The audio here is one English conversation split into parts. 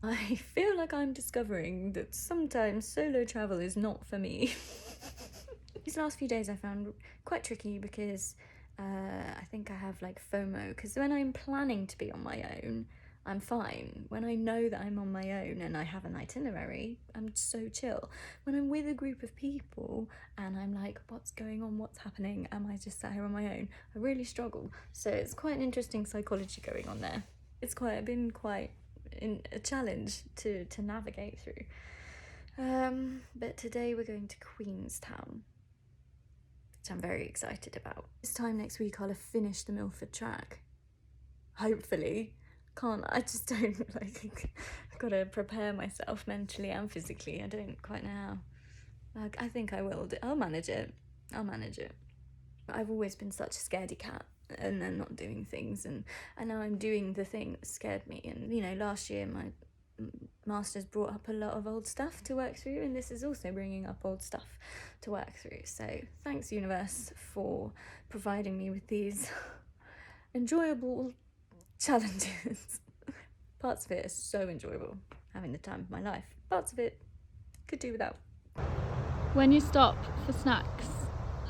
I feel like I'm discovering that sometimes solo travel is not for me. These last few days I found quite tricky because I think I have like FOMO, because when I'm planning to be on my own, I'm fine. When I know that I'm on my own and I have an itinerary, I'm so chill. When I'm with a group of people and I'm like, what's going on, what's happening, am I just sat here on my own, I really struggle. So it's quite an interesting psychology going on there. It's been quite a challenge to navigate through. But today we're going to Queenstown, which I'm very excited about. This time next week I'll have finished the Milford track. Hopefully. I just don't, like, I've got to prepare myself mentally and physically. I don't quite know how. I think I will. I'll manage it. I've always been such a scaredy cat and then not doing things, and now I'm doing the thing that scared me. And you know, last year my master's brought up a lot of old stuff to work through, and this is also bringing up old stuff to work through. So thanks, universe, for providing me with these enjoyable challenges. Parts of it are so enjoyable, having the time of my life. Parts of it could do without. When you stop for snacks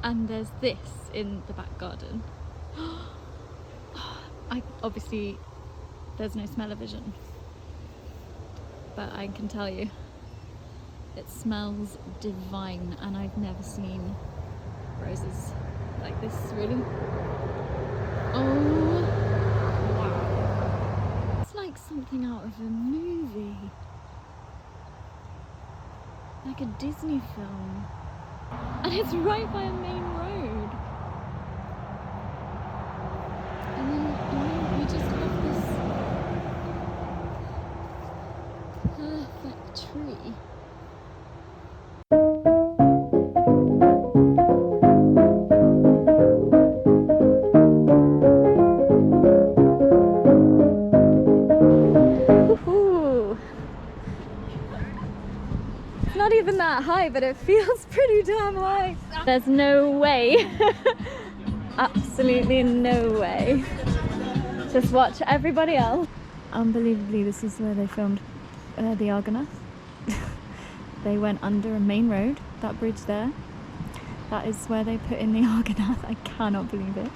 and there's this in the back garden, obviously there's no smell-o-vision, but I can tell you it smells divine, and I've never seen roses like this, really. Oh wow, it's like something out of a movie, like a Disney film, and it's right by a main road, and then you just have this perfect tree. Woohoo! It's not even that high, but it feels pretty damn high. There's no way, absolutely no way. Just watch everybody else. Unbelievably, this is where they filmed the Argonath. They went under a main road, that bridge there. That is where they put in the Argonath. I cannot believe it.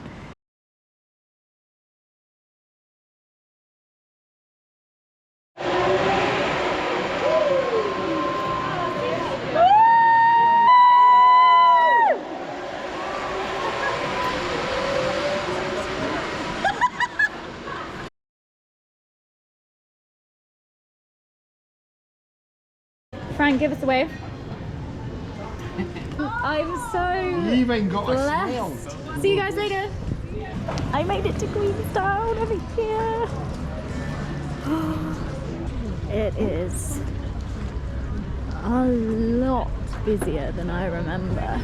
Frank, give us a wave. I'm so You even got blessed. a smell. See you guys later. I made it to Queenstown over here. It is a lot busier than I remember.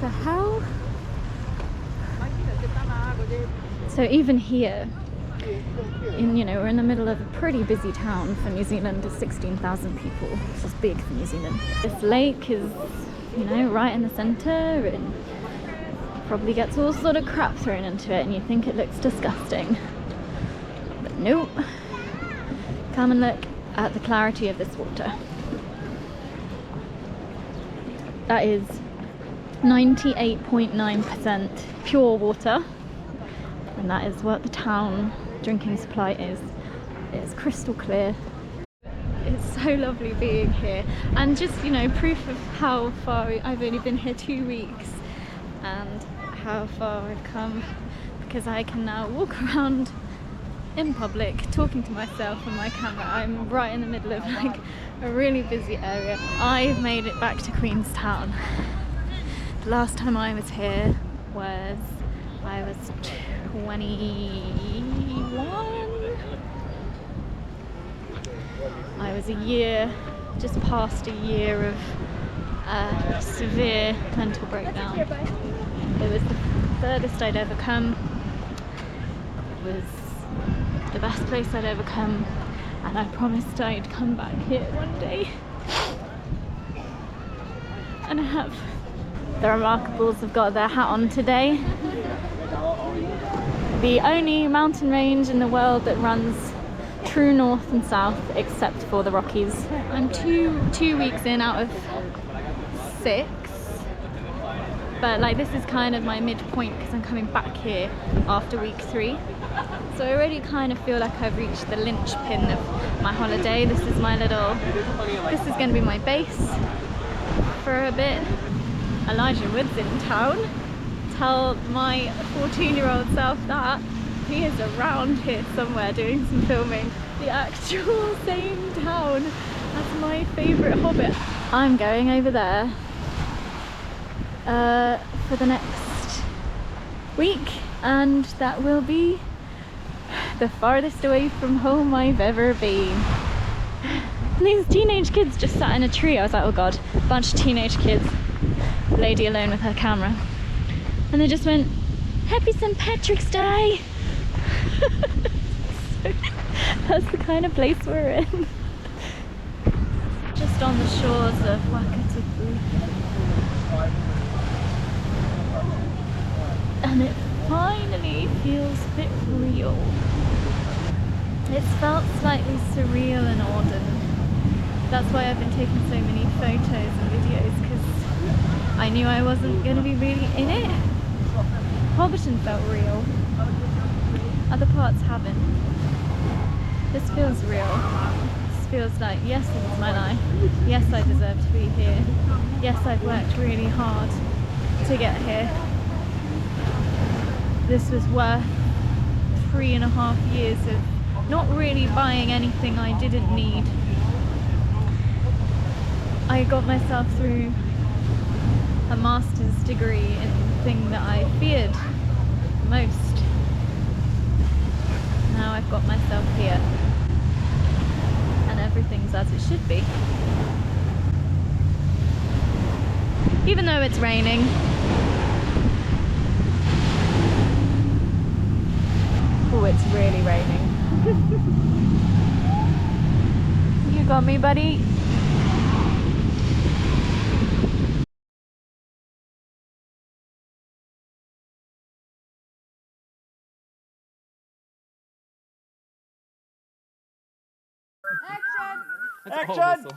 The hell? So even here, we're in the middle of a pretty busy town for New Zealand. It's 16,000 people, which is big for New Zealand. This lake is, right in the centre, and probably gets all sort of crap thrown into it, and you think it looks disgusting. But nope. Come and look at the clarity of this water. That is 98.9% pure water. And that is what the town drinking supply is. It's crystal clear. It's so lovely being here, and just proof of how far I've only been here 2 weeks and how far I've come, because I can now walk around in public talking to myself on my camera. I'm right in the middle of like a really busy area. I've made it back to Queenstown. The last time I was here was I was 21. I was just past a year of severe mental breakdown. It was the furthest I'd ever come. It was the best place I'd ever come, and I promised I'd come back here one day. And I have. The Remarkables have got their hat on today. The only mountain range in the world that runs true north and south except for the Rockies. I'm two weeks in out of 6, but like this is kind of my midpoint because I'm coming back here after week 3. So I already kind of feel like I've reached the linchpin of my holiday. This is going to be my base for a bit. Elijah Wood's in town. Tell my 14-year-old self that he is around here somewhere doing some filming. The actual same town as my favourite Hobbit. I'm going over there for the next week, and that will be the farthest away from home I've ever been. And these teenage kids just sat in a tree. I was like, oh god, bunch of teenage kids, lady alone with her camera, and they just went, happy St. Patrick's Day. So, that's the kind of place we're in. Just on the shores of Wakatipu, and it finally feels a bit real. It's felt slightly surreal and odd, and that's why I've been taking so many photos and videos, because I knew I wasn't going to be really in it. Hobbiton felt real, other parts haven't. This feels real. This feels like, yes, this is my life. Yes, I deserve to be here. Yes, I've worked really hard to get here. This was worth 3.5 years of not really buying anything I didn't need. I got myself through a master's degree in the thing that I feared most. Now I've got myself here, and everything's as it should be. Even though it's raining. Oh, it's really raining. You got me, buddy. Action!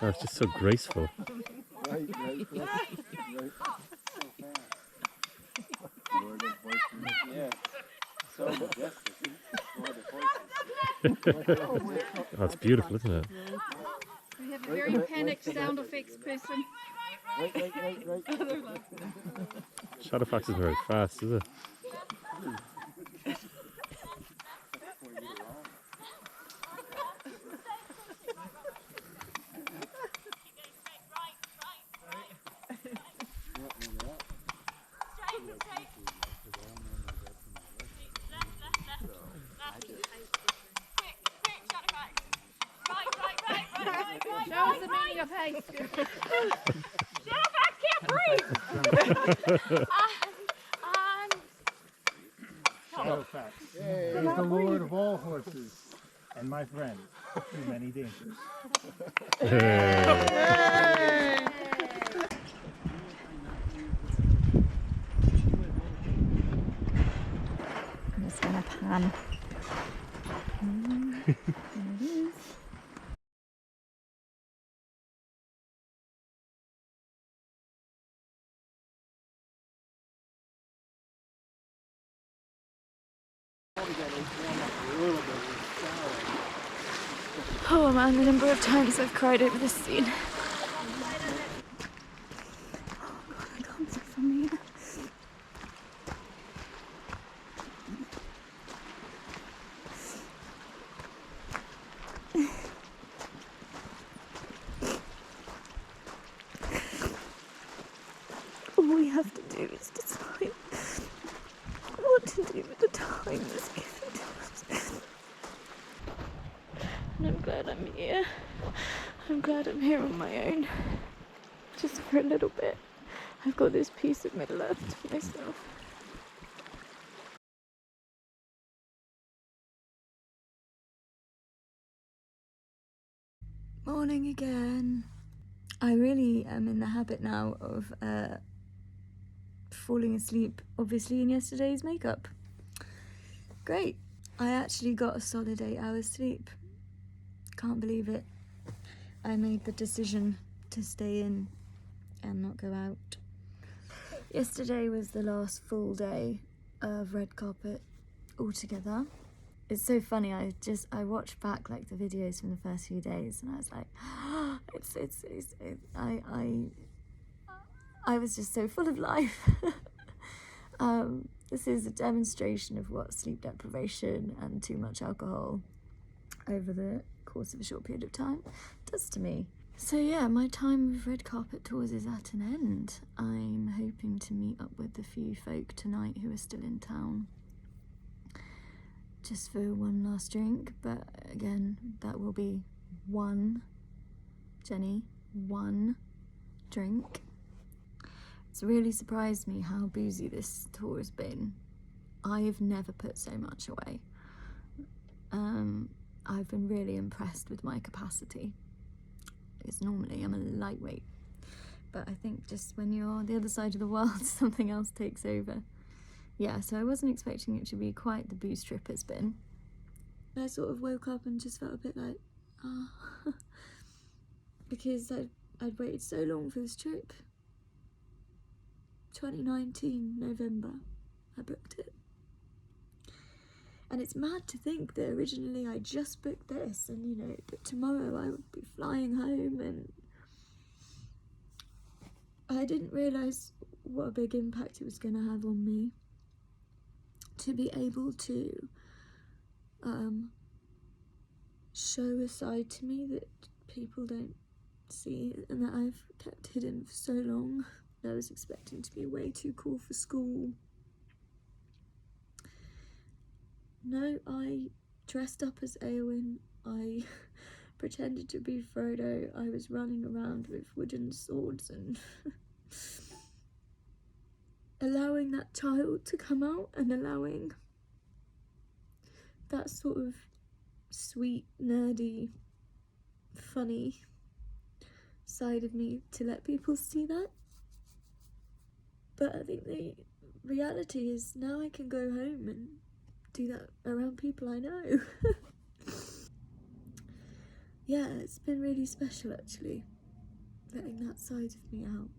Oh, it's just so graceful. Right. Yeah. So majestic. Oh, it's beautiful, isn't it? We have a very panicked sound effects person. Right. Shadowfax is very fast, is it? Show us the meaning of haste. Shadowfax can't breathe. Shadowfax is the lord of all horses and my friend through many dangers. I'm just gonna pan. There it is. Oh man, the number of times I've cried over this scene. Oh god, I can't see from here. All we have to do is decide what to do with the time that's given to us. And I'm glad I'm here. I'm glad I'm here on my own. Just for a little bit. I've got this piece of Middle Earth to myself. Morning again. I really am in the habit now of falling asleep, obviously, in yesterday's makeup. Great. I actually got a solid 8 hours sleep. Can't believe it. I made the decision to stay in and not go out. Yesterday was the last full day of red carpet altogether. It's so funny, I watched back like the videos from the first few days and I was like, I was just so full of life. This is a demonstration of what sleep deprivation and too much alcohol over the course of a short period of time does to me. So yeah, my time of red carpet tours is at an end. I'm hoping to meet up with a few folk tonight who are still in town, just for one last drink, but again, that will be one drink. It's really surprised me how boozy this tour has been. I have never put so much away. I've been really impressed with my capacity. Because normally I'm a lightweight, but I think just when you're on the other side of the world, something else takes over. Yeah, so I wasn't expecting it to be quite the booze trip it's been. I sort of woke up and just felt a bit like, because I'd waited so long for this trip. 2019, November, I booked it. And it's mad to think that originally I just booked this and, you know, but tomorrow I would be flying home, and I didn't realise what a big impact it was going to have on me to be able to show a side to me that people don't see and that I've kept hidden for so long. I was expecting to be way too cool for school. No, I dressed up as Eowyn. I pretended to be Frodo. I was running around with wooden swords and allowing that child to come out and allowing that sort of sweet, nerdy, funny side of me to let people see that. But I think the reality is now I can go home and do that around people I know. Yeah, it's been really special actually, letting that side of me out.